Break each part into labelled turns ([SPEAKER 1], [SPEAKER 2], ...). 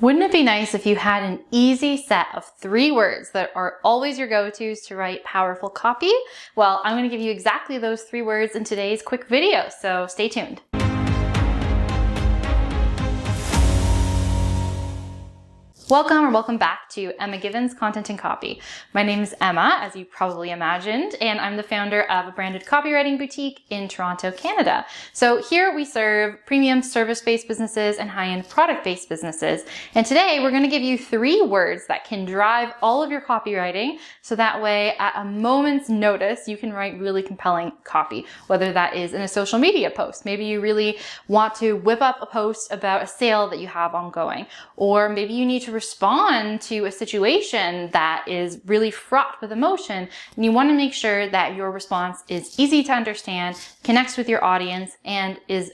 [SPEAKER 1] Wouldn't it be nice if you had an easy set of 3 words that are always your go-tos to write powerful copy? Well, I'm going to give you exactly those 3 words in today's quick video, so stay tuned. Welcome back to Emma Given's Content and Copy. My name is Emma, as you probably imagined, and I'm the founder of a branded copywriting boutique in Toronto, Canada. So here we serve premium service-based businesses and high-end product-based businesses. And today we're going to give you 3 words that can drive all of your copywriting, so that way at a moment's notice you can write really compelling copy, whether that is in a social media post. Maybe you really want to whip up a post about a sale that you have ongoing, or maybe you need to respond to a situation that is really fraught with emotion, and you want to make sure that your response is easy to understand, connects with your audience, and is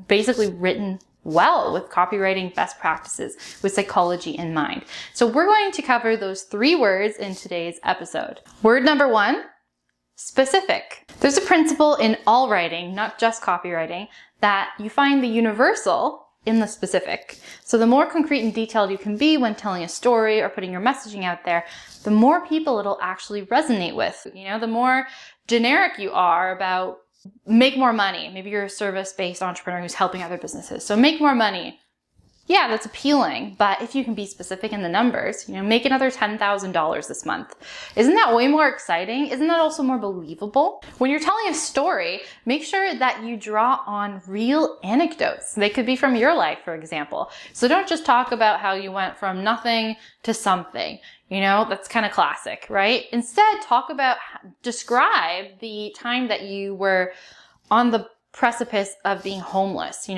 [SPEAKER 1] basically written well with copywriting best practices with psychology in mind. So we're going to cover those 3 words in today's episode. Word number 1, specific. There's a principle in all writing, not just copywriting, that you find the universal in the specific. So the more concrete and detailed you can be when telling a story or putting your messaging out there, the more people it'll actually resonate with. The more generic you are about make more money. Maybe you're a service-based entrepreneur who's helping other businesses. So make more money. Yeah, that's appealing, but if you can be specific in the numbers, make another $10,000 this month. Isn't that way more exciting? Isn't that also more believable? When you're telling a story, make sure that you draw on real anecdotes. They could be from your life, for example. So don't just talk about how you went from nothing to something. That's kind of classic, right? Instead, describe the time that you were on the precipice of being homeless.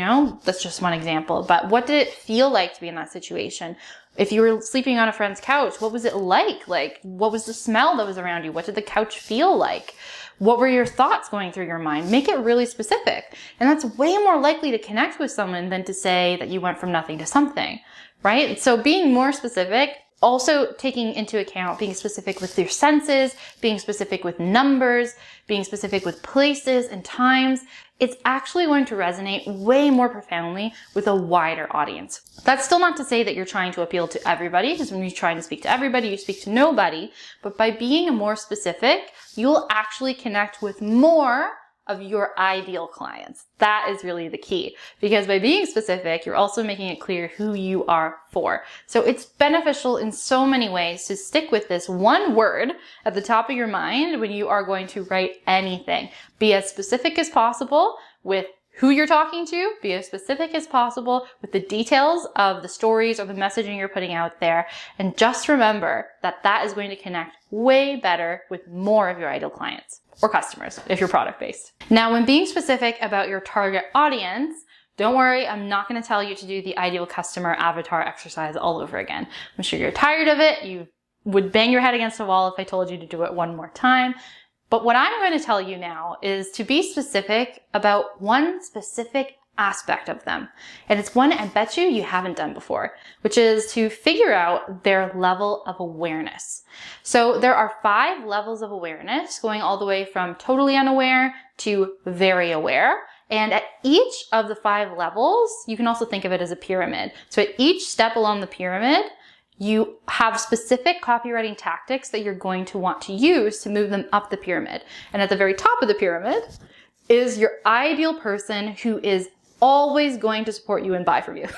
[SPEAKER 1] That's just one example, but what did it feel like to be in that situation? If you were sleeping on a friend's couch, what was it like? What was the smell that was around you? What did the couch feel like? What were your thoughts going through your mind? Make it really specific. And that's way more likely to connect with someone than to say that you went from nothing to something, right? So being more specific, also taking into account being specific with your senses, being specific with numbers, being specific with places and times, it's actually going to resonate way more profoundly with a wider audience. That's still not to say that you're trying to appeal to everybody, because when you're trying to speak to everybody, you speak to nobody. But by being more specific, you'll actually connect with more of your ideal clients. That is really the key, because by being specific, you're also making it clear who you are for. So it's beneficial in so many ways to stick with this one word at the top of your mind when you are going to write anything. Be as specific as possible with who you're talking to, be as specific as possible with the details of the stories or the messaging you're putting out there. And just remember that that is going to connect way better with more of your ideal clients or customers if you're product-based. Now, when being specific about your target audience, don't worry, I'm not going to tell you to do the ideal customer avatar exercise all over again. I'm sure you're tired of it. You would bang your head against a wall if I told you to do it one more time. But what I'm going to tell you now is to be specific about one specific aspect of them. And it's one I bet you haven't done before, which is to figure out their level of awareness. So there are 5 levels of awareness, going all the way from totally unaware to very aware. And at each of the 5 levels, you can also think of it as a pyramid. So at each step along the pyramid, you have specific copywriting tactics that you're going to want to use to move them up the pyramid. And at the very top of the pyramid is your ideal person who is always going to support you and buy from you.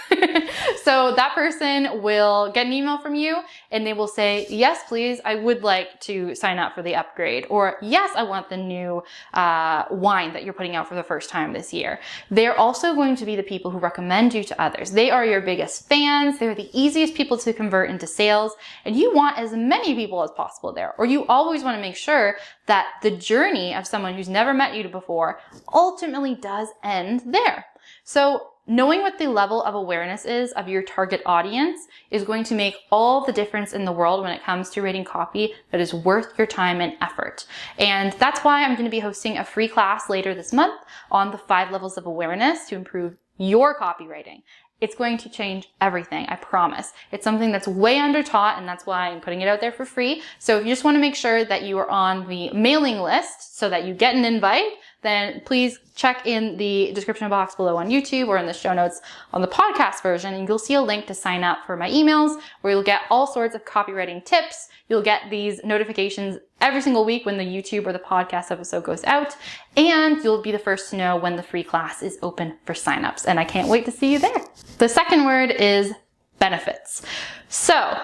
[SPEAKER 1] So that person will get an email from you and they will say, yes, please, I would like to sign up for the upgrade. Or yes, I want the new wine that you're putting out for the first time this year. They're also going to be the people who recommend you to others. They are your biggest fans. They're the easiest people to convert into sales. And you want as many people as possible there. Or you always want to make sure that the journey of someone who's never met you before ultimately does end there. So knowing what the level of awareness is of your target audience is going to make all the difference in the world when it comes to writing copy that is worth your time and effort. And that's why I'm going to be hosting a free class later this month on the 5 levels of awareness to improve your copywriting. It's going to change everything, I promise. It's something that's way under taught, and that's why I'm putting it out there for free. So if you just want to make sure that you are on the mailing list so that you get an invite, then please check in the description box below on YouTube or in the show notes on the podcast version, and you'll see a link to sign up for my emails where you'll get all sorts of copywriting tips. You'll get these notifications every single week when the YouTube or the podcast episode goes out, and you'll be the first to know when the free class is open for signups. And I can't wait to see you there. The second word is benefits. So,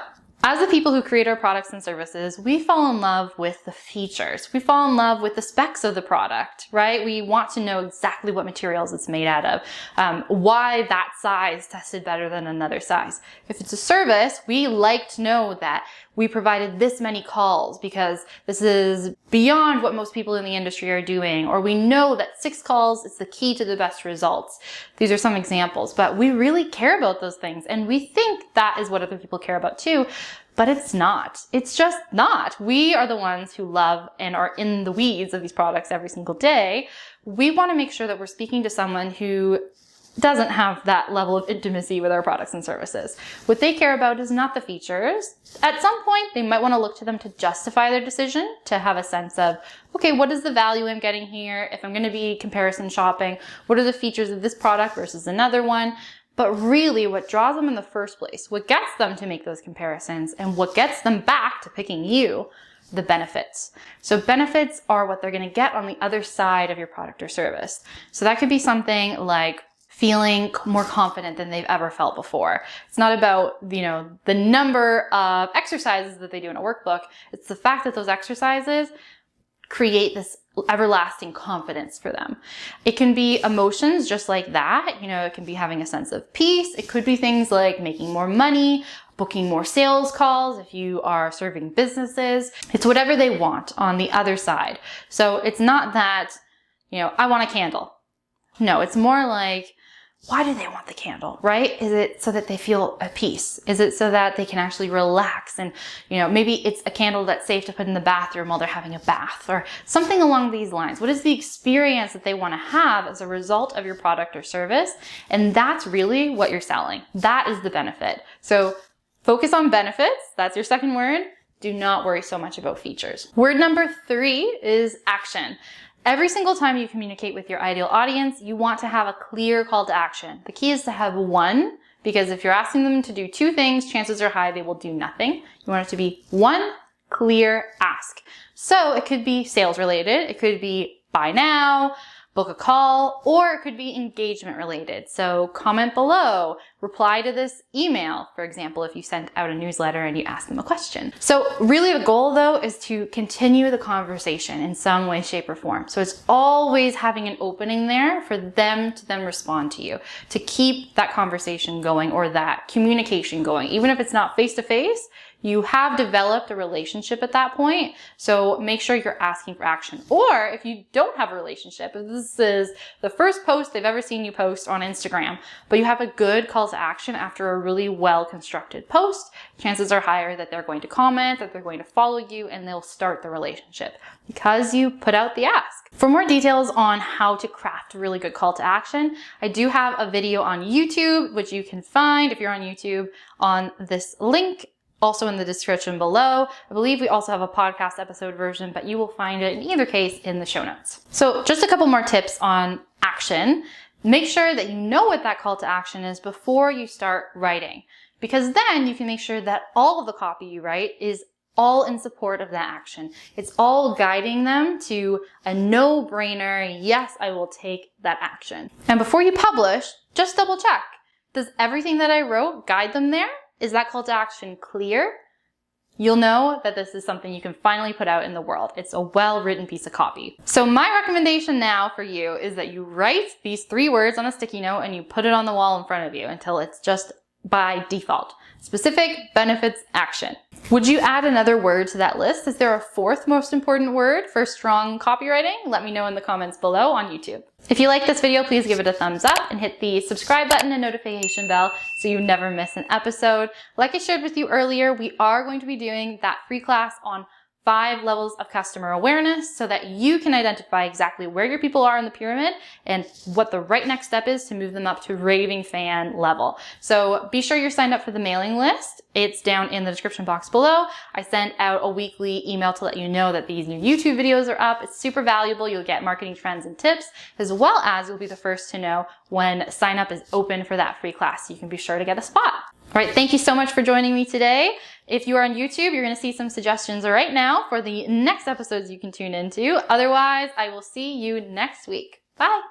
[SPEAKER 1] as the people who create our products and services, we fall in love with the features. We fall in love with the specs of the product, right? We want to know exactly what materials it's made out of, why that size tested better than another size. If it's a service, we like to know that we provided this many calls because this is beyond what most people in the industry are doing, or we know that 6 calls is the key to the best results. These are some examples, but we really care about those things, and we think that is what other people care about too, but it's not. It's just not. We are the ones who love and are in the weeds of these products every single day. We want to make sure that we're speaking to someone who doesn't have that level of intimacy with our products and services. What they care about is not the features. At some point, they might want to look to them to justify their decision, to have a sense of, okay, what is the value I'm getting here? If I'm going to be comparison shopping, what are the features of this product versus another one? But really, what draws them in the first place, what gets them to make those comparisons, and what gets them back to picking you, the benefits. So benefits are what they're going to get on the other side of your product or service. So that could be something like feeling more confident than they've ever felt before. It's not about, the number of exercises that they do in a workbook. It's the fact that those exercises create this everlasting confidence for them. It can be emotions just like that. It can be having a sense of peace. It could be things like making more money, booking more sales calls if you are serving businesses. It's whatever they want on the other side. So it's not that, I want a candle. No, it's more like, why do they want the candle, right? Is it so that they feel at peace? Is it so that they can actually relax? And, maybe it's a candle that's safe to put in the bathroom while they're having a bath or something along these lines. What is the experience that they want to have as a result of your product or service? And that's really what you're selling. That is the benefit. So focus on benefits. That's your second word. Do not worry so much about features. Word number 3 is action. Every single time you communicate with your ideal audience, you want to have a clear call to action. The key is to have one, because if you're asking them to do 2 things, chances are high they will do nothing. You want it to be one clear ask. So it could be sales related, it could be buy now, book a call, or it could be engagement related. So comment below, reply to this email, for example, if you sent out a newsletter and you ask them a question. So really the goal though is to continue the conversation in some way, shape, or form. So it's always having an opening there for them to then respond to you, to keep that conversation going or that communication going. Even if it's not face to face, you have developed a relationship at that point, so make sure you're asking for action. Or if you don't have a relationship, if this is the first post they've ever seen you post on Instagram, but you have a good call to action after a really well-constructed post, chances are higher that they're going to comment, that they're going to follow you, and they'll start the relationship because you put out the ask. For more details on how to craft a really good call to action, I do have a video on YouTube, which you can find if you're on YouTube on this link. Also in the description below. I believe we also have a podcast episode version, but you will find it in either case in the show notes. So just a couple more tips on action. Make sure that you know what that call to action is before you start writing, because then you can make sure that all of the copy you write is all in support of that action. It's all guiding them to a no-brainer, yes, I will take that action. And before you publish, just double check. Does everything that I wrote guide them there? Is that call to action clear? You'll know that this is something you can finally put out in the world. It's a well-written piece of copy. So my recommendation now for you is that you write these 3 words on a sticky note and you put it on the wall in front of you until it's just by default. Specific, benefits, action. Would you add another word to that list? Is there a 4th most important word for strong copywriting? Let me know in the comments below on YouTube. If you like this video, please give it a thumbs up and hit the subscribe button and notification bell so you never miss an episode. Like I shared with you earlier, we are going to be doing that free class on 5 levels of customer awareness so that you can identify exactly where your people are in the pyramid and what the right next step is to move them up to raving fan level. So be sure you're signed up for the mailing list. It's down in the description box below. I send out a weekly email to let you know that these new YouTube videos are up. It's super valuable. You'll get marketing trends and tips, as well as you'll be the first to know when sign up is open for that free class. So you can be sure to get a spot. All right, thank you so much for joining me today. If you are on YouTube, you're going to see some suggestions right now for the next episodes you can tune into. Otherwise, I will see you next week. Bye.